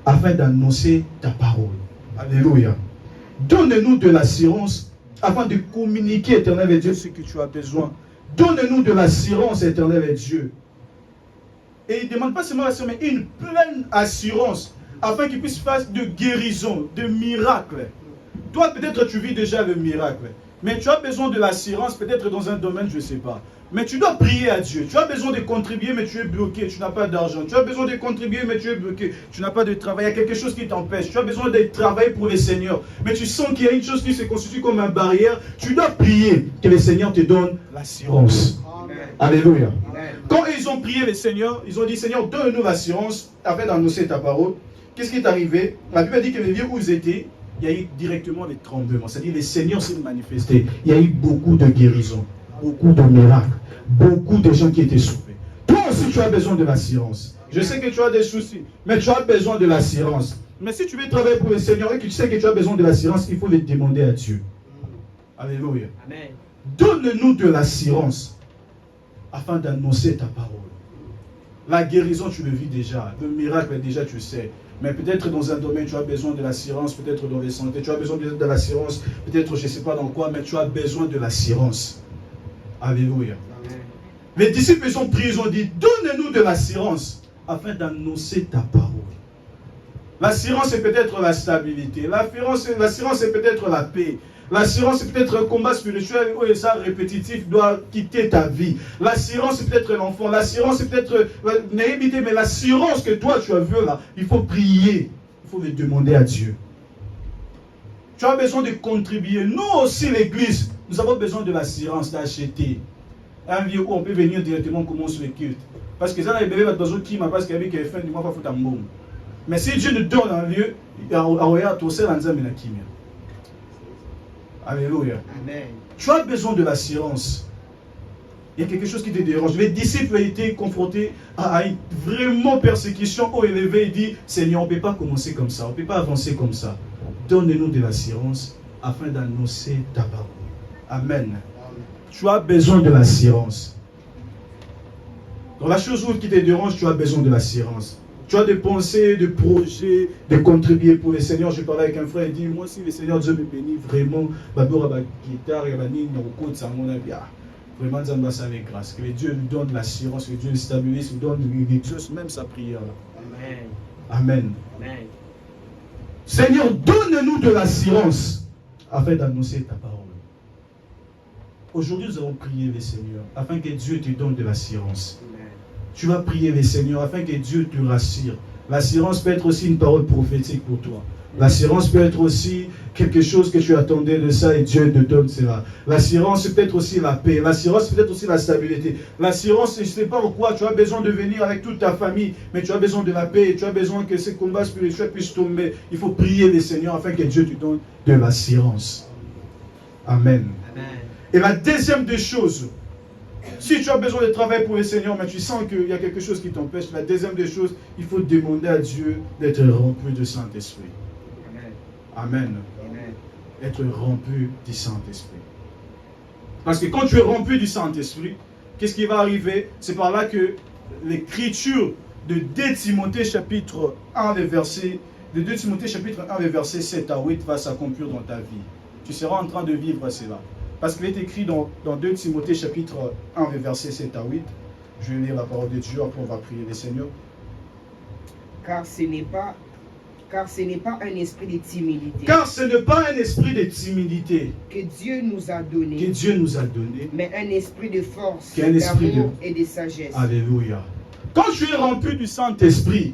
afin d'annoncer ta parole. Alléluia. Donne-nous de l'assurance afin de communiquer, éternel avec Dieu, ce que tu as besoin. Donne-nous de l'assurance, éternel avec Dieu. Et il ne demande pas seulement l'assurance, mais une pleine assurance afin qu'il puisse faire de guérison, de miracles. Toi, peut-être tu vis déjà le miracle, mais tu as besoin de l'assurance, peut-être dans un domaine, je ne sais pas. Mais tu dois prier à Dieu. Tu as besoin de contribuer, mais tu es bloqué, tu n'as pas d'argent. Tu as besoin de contribuer, mais tu es bloqué, tu n'as pas de travail. Il y a quelque chose qui t'empêche. Tu as besoin de travailler pour le Seigneur, mais tu sens qu'il y a une chose qui se constitue comme une barrière. Tu dois prier que le Seigneur te donne l'assurance. Alléluia. Amen. Quand ils ont prié le Seigneur, ils ont dit, Seigneur, donne-nous l'assurance afin d'annoncer ta parole. Qu'est-ce qui est arrivé? La Bible dit que les lieux où ils étaient, il y a eu directement des tremblements. C'est-à-dire le Seigneur s'est manifesté. Il y a eu beaucoup de guérisons, beaucoup de miracles, beaucoup de gens qui étaient sauvés. Toi aussi, tu as besoin de l'assurance. Je sais que tu as des soucis, mais tu as besoin de l'assurance. Mais si tu veux travailler pour le Seigneur et que tu sais que tu as besoin de l'assurance, il faut le demander à Dieu. Alléluia. Amen. Donne-nous de l'assurance afin d'annoncer ta parole. La guérison, tu le vis déjà. Le miracle, déjà, tu sais. Mais peut-être dans un domaine, tu as besoin de l'assurance, peut-être dans la santé, tu as besoin de l'assurance, peut-être je ne sais pas dans quoi, mais tu as besoin de l'assurance. Alléluia. Amen. Les disciples, ils ont prié, ils ont dit, donne-nous de l'assurance afin d'annoncer ta parole. L'assurance, c'est peut-être la stabilité. L'assurance, c'est peut-être la paix. L'assurance, c'est peut-être un combat spirituel où ça répétitif doit quitter ta vie. L'assurance, c'est peut-être l'enfant. L'assurance, c'est peut-être naïveté. Mais l'assurance que toi, tu as vu là, il faut prier. Il faut le demander à Dieu. Tu as besoin de contribuer. Nous aussi, l'église, nous avons besoin de l'assurance d'acheter un lieu où on peut venir directement commencer le culte. Parce que ça, les bébés vont qui m'a parce qu'il y avait fin du mois pour foutre un bon. Mais si Dieu nous donne un lieu, alléluia. Amen. Tu as besoin de l'assurance. Il y a quelque chose qui te dérange. Les disciples ont été confrontés à une vraiment persécution haut élevée. Ils disent, Seigneur, on ne peut pas commencer comme ça, on ne peut pas avancer comme ça. Donne-nous de l'assurance afin d'annoncer ta parole. Amen. Tu as besoin de l'assurance. Dans la chose qui te dérange, tu as besoin de l'assurance. Tu as des pensées, des projets, de contribuer pour le Seigneur. Je parlais avec un frère, il dit, moi si le Seigneur Dieu me bénit, vraiment, vraiment, Dieu ça avec grâce. Que Dieu lui donne l'assurance, que Dieu le stabilise, lui donne quelque chose, même sa prière. Amen. Amen. Amen. Seigneur, donne-nous de l'assurance afin d'annoncer ta parole. Aujourd'hui, nous allons prier le Seigneur afin que Dieu te donne de l'assurance. Tu vas prier le Seigneur afin que Dieu te rassure. L'assurance peut être aussi une parole prophétique pour toi. L'assurance peut être aussi quelque chose que tu attendais de ça et Dieu te donne cela. L'assurance peut être aussi la paix. L'assurance peut être aussi la stabilité. L'assurance, je ne sais pas pourquoi, tu as besoin de venir avec toute ta famille, mais tu as besoin de la paix. Tu as besoin que ces combats spirituels puissent tomber. Il faut prier le Seigneur afin que Dieu te donne de l'assurance. Amen. Amen. Et la deuxième des choses, si tu as besoin de travailler pour le Seigneur, mais tu sens qu'il y a quelque chose qui t'empêche, la deuxième des choses, il faut demander à Dieu d'être rempli du Saint-Esprit. Amen. Amen. Être rempli du Saint-Esprit. Parce que quand tu es rempli du Saint-Esprit, qu'est-ce qui va arriver? C'est par là que l'écriture de 2 Timothée chapitre 1, les versets, de 2 Timothée chapitre 1, les versets 7 à 8 va s'accomplir dans ta vie. Tu seras en train de vivre cela. Parce qu'il est écrit dans 2 Timothée chapitre 1, les versets 7 à 8. Je vais lire la parole de Dieu, après on va prier le Seigneur. Car ce n'est pas un esprit de timidité. Car ce n'est pas un esprit de timidité que Dieu nous a donné. Que Dieu nous a donné. Mais un esprit de force, d'amour et de sagesse. Alléluia. Quand tu es rempli du Saint-Esprit,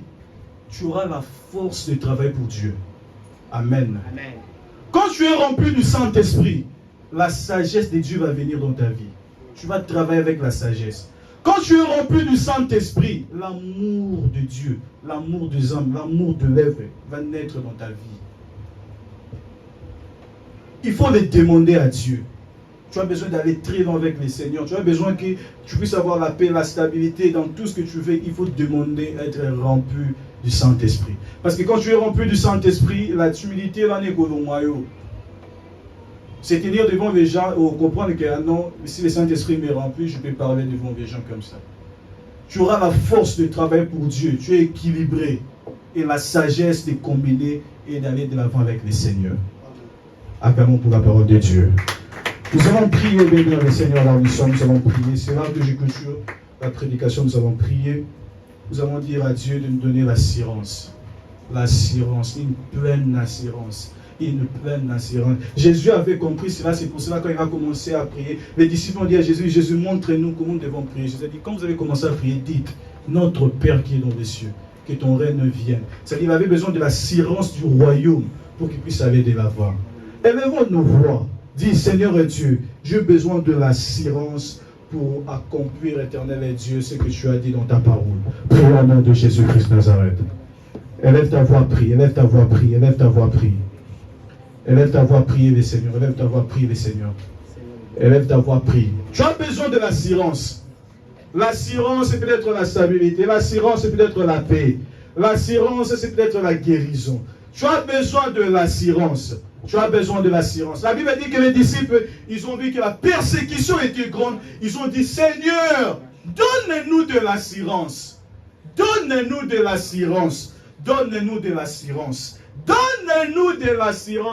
tu auras la force de travailler pour Dieu. Amen. Amen. Quand tu es rempli du Saint-Esprit, la sagesse de Dieu va venir dans ta vie. Tu vas travailler avec la sagesse. Quand tu es rempli du Saint-Esprit, l'amour de Dieu, l'amour des hommes, l'amour de l'œuvre va naître dans ta vie. Il faut le demander à Dieu. Tu as besoin d'aller très loin avec le Seigneur. Tu as besoin que tu puisses avoir la paix, la stabilité dans tout ce que tu fais. Il faut demander à être rempli du Saint-Esprit. Parce que quand tu es rempli du Saint-Esprit, la timidité là n'est qu'au noyau. C'est tenir devant les gens ou comprendre que non, si le Saint-Esprit m'est rempli, je peux parler devant les gens comme ça. Tu auras la force de travailler pour Dieu. Tu es équilibré. Et la sagesse de combiner et d'aller de l'avant avec le Seigneur. Acclamons pour la parole de Dieu. Nous allons prier, bénir le Seigneur là où nous sommes. Nous allons prier. C'est là que je clôture la prédication. Nous allons prier. Nous allons dire à Dieu de nous donner l'assurance. L'assurance, une pleine assurance. Une pleine assurance. Jésus avait compris cela, c'est pour cela quand il a commencé à prier, les disciples ont dit à Jésus, Jésus, montre-nous comment nous devons prier. Jésus a dit, quand vous avez commencé à prier, dites, notre Père qui est dans les cieux, que ton règne vienne. C'est-à-dire qu'il avait besoin de l'assurance du royaume pour qu'il puisse aller de l'avant. Élevons nos voix, dis, Seigneur et Dieu, j'ai besoin de l'assurance pour accomplir, éternel et Dieu, ce que tu as dit dans ta parole. Prie au nom de Jésus-Christ Nazareth. Élève ta voix, prie, élève ta voix, prie, élève ta voix, prie. Élève ta voix, prier les Seigneurs. Élève ta voix, prier les Seigneurs. Élève ta voix, prie. Tu as besoin de l'assurance. L'assurance, c'est peut-être la stabilité. L'assurance, c'est peut-être la paix. L'assurance, c'est peut-être la guérison. Tu as besoin de l'assurance. Tu as besoin de l'assurance. La Bible dit que les disciples, ils ont vu que la persécution était grande. Ils ont dit, Seigneur, donne-nous de l'assurance. Donne-nous de l'assurance. Donne-nous de l'assurance. Donne-nous de l'assurance.